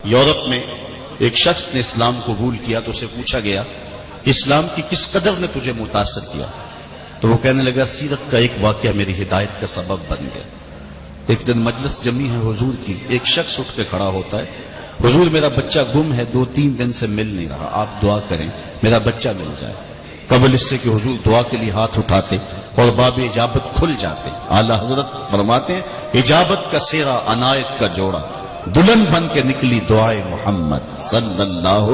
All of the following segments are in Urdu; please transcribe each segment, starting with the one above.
یورپ میں ایک شخص نے اسلام قبول کیا تو اسے پوچھا گیا کہ اسلام کی کس قدر نے تجھے متاثر کیا؟ تو وہ کہنے لگا سیرت کا ایک واقعہ میری ہدایت کا سبب بن گیا۔ ایک دن مجلس جمی ہے حضور کی، ایک شخص اٹھ کے کھڑا ہوتا ہے، حضور میرا بچہ گم ہے، 2-3 دن سے مل نہیں رہا، آپ دعا کریں میرا بچہ مل جائے۔ قبل اس سے کہ حضور دعا کے لیے ہاتھ اٹھاتے اور باب اجابت کھل جاتے۔ اعلی حضرت فرماتے ہیں اجابت کا سیرا عنایت کا جوڑا، دلہن بن کے نکلی دعائے محمد صلی اللہ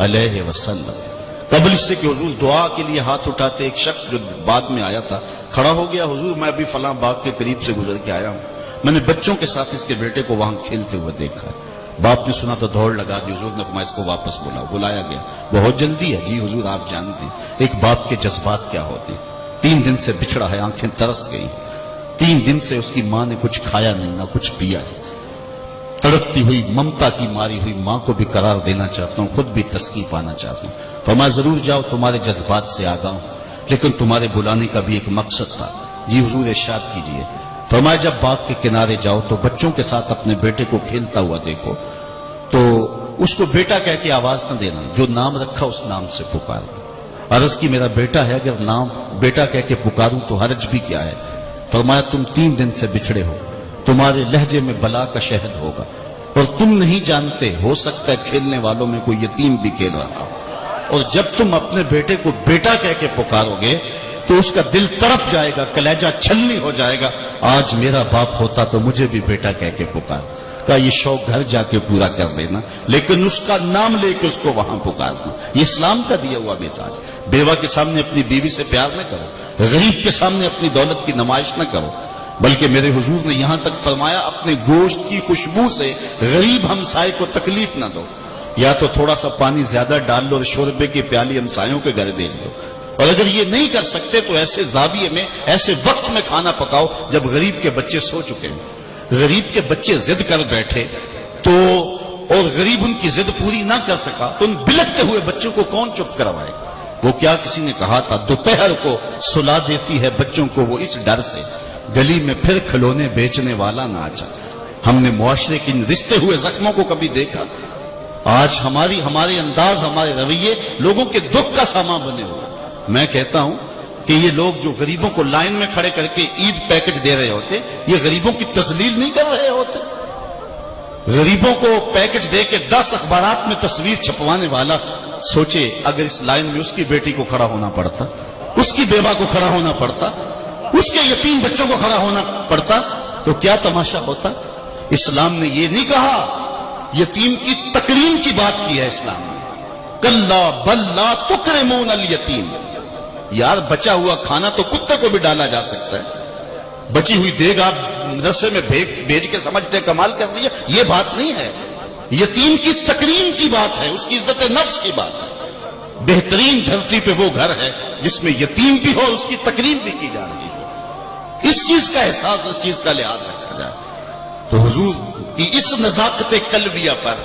علیہ وسلم۔ قبل اس سے کہ حضور دعا کے لیے ہاتھ اٹھاتے، ایک شخص جو بعد میں آیا تھا کھڑا ہو گیا، حضور میں ابھی فلاں باغ کے قریب سے گزر کے آیا ہوں، میں نے بچوں کے ساتھ اس کے بیٹے کو وہاں کھیلتے ہوئے دیکھا ہے۔ باپ نے سنا تو دوڑ لگا دی، حضور نے فرمایا اس کو واپس بلایا گیا۔ بہت جلدی ہے جی حضور، آپ جانتے ہیں ایک باپ کے جذبات کیا ہوتے ہیں۔ 3 دن سے بچھڑا ہے، آنکھیں ترس گئی، 3 دن سے اس کی ماں نے کچھ کھایا نہیں نہ کچھ پیا ہے۔ تڑپتی ہوئی ممتا کی ماری ہوئی ماں کو بھی قرار دینا چاہتا ہوں، خود بھی تسکین پانا چاہتا ہوں۔ فرمایا ضرور جاؤ، تمہارے جذبات سے آگاہ ہوں، لیکن تمہارے بلانے کا بھی ایک مقصد تھا۔ جی حضور ارشاد کیجئے۔ فرمایا جب باغ کے کنارے جاؤ تو بچوں کے ساتھ اپنے بیٹے کو کھیلتا ہوا دیکھو تو اس کو بیٹا کہہ کے آواز نہ دینا، جو نام رکھا اس نام سے پکارنا۔ عرض کی میرا بیٹا ہے، اگر نام بیٹا کہہ کے پکاروں تو حرج بھی کیا ہے؟ فرمایا تم 3 دن سے بچھڑے ہو، تمہارے لہجے میں بلا کا شہد ہوگا اور تم نہیں جانتے، ہو سکتا ہے کھیلنے والوں میں کوئی یتیم بھی کھیل رہا ہو، اور جب تم اپنے بیٹے کو بیٹا کہہ کے پکارو گے تو اس کا دل تڑپ جائے گا، کلیجہ چھلنی ہو جائے گا، آج میرا باپ ہوتا تو مجھے بھی بیٹا کہہ کے پکار۔ کہا یہ شوق گھر جا کے پورا کر لینا، لیکن اس کا نام لے کے اس کو وہاں پکارنا۔ یہ اسلام کا دیا ہوا مزاج۔ بیوہ کے سامنے اپنی بیوی سے پیار نہ کرو، غریب کے سامنے اپنی دولت کی نمائش نہ کرو، بلکہ میرے حضور نے یہاں تک فرمایا اپنے گوشت کی خوشبو سے غریب ہمسائے کو تکلیف نہ دو، یا تو تھوڑا سا پانی زیادہ ڈال لو اور شوربے کی پیالی ہمسایوں کے گھر بھیج دو، اور اگر یہ نہیں کر سکتے تو ایسے زاویے میں ایسے وقت میں کھانا پکاؤ جب غریب کے بچے سو چکے ہیں۔ غریب کے بچے ضد کر بیٹھے تو اور غریب ان کی ضد پوری نہ کر سکا تو ان بلکتے ہوئے بچوں کو کون چپ کروائے؟ وہ کیا کسی نے کہا تھا دوپہر کو سلا دیتی ہے بچوں کو وہ اس ڈر سے گلی میں پھر کھلونے بیچنے والا نہ آ جائے۔ ہم نے معاشرے کے ان رشتے ہوئے زخموں کو کبھی دیکھا؟ آج ہمارے انداز، ہمارے رویے لوگوں کے دکھ کا سامان بنے ہوئے۔ میں کہتا ہوں کہ یہ لوگ جو غریبوں کو لائن میں کھڑے کر کے عید پیکج دے رہے ہوتے، یہ غریبوں کی تذلیل نہیں کر رہے ہوتے؟ غریبوں کو پیکج دے کے 10 اخبارات میں تصویر چھپوانے والا سوچے اگر اس لائن میں اس کی بیٹی کو کھڑا ہونا پڑتا، اس کی بیوہ کو کھڑا ہونا پڑتا، اس کے یتیم بچوں کو کھڑا ہونا پڑتا تو کیا تماشا ہوتا؟ اسلام نے یہ نہیں کہا، یتیم کی تکریم کی بات کی ہے اسلام نے۔ کلا بل لا تکرمون الیتیم، یار بچا ہوا کھانا تو کتے کو بھی ڈالا جا سکتا ہے، بچی ہوئی دیگ آپ مدرسے میں بھیج کے سمجھتے کمال کر دیا، یہ بات نہیں ہے۔ یتیم کی تکریم کی بات ہے، اس کی عزت نفس کی بات ہے۔ بہترین دھرتی پہ وہ گھر ہے جس میں یتیم بھی ہو، اس کی تکریم بھی کی جا رہی ہے، اس چیز کا احساس، اس چیز کا لحاظ رکھا جائے۔ تو حضور کی اس نزاکت قلبیہ پر،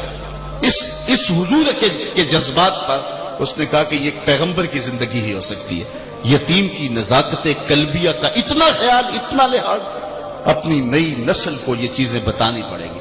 اس حضور کے جذبات پر اس نے کہا کہ یہ ایک پیغمبر کی زندگی ہی ہو سکتی ہے۔ یتیم کی نزاکت قلبیہ کا اتنا خیال، اتنا لحاظ، اپنی نئی نسل کو یہ چیزیں بتانی پڑیں گی۔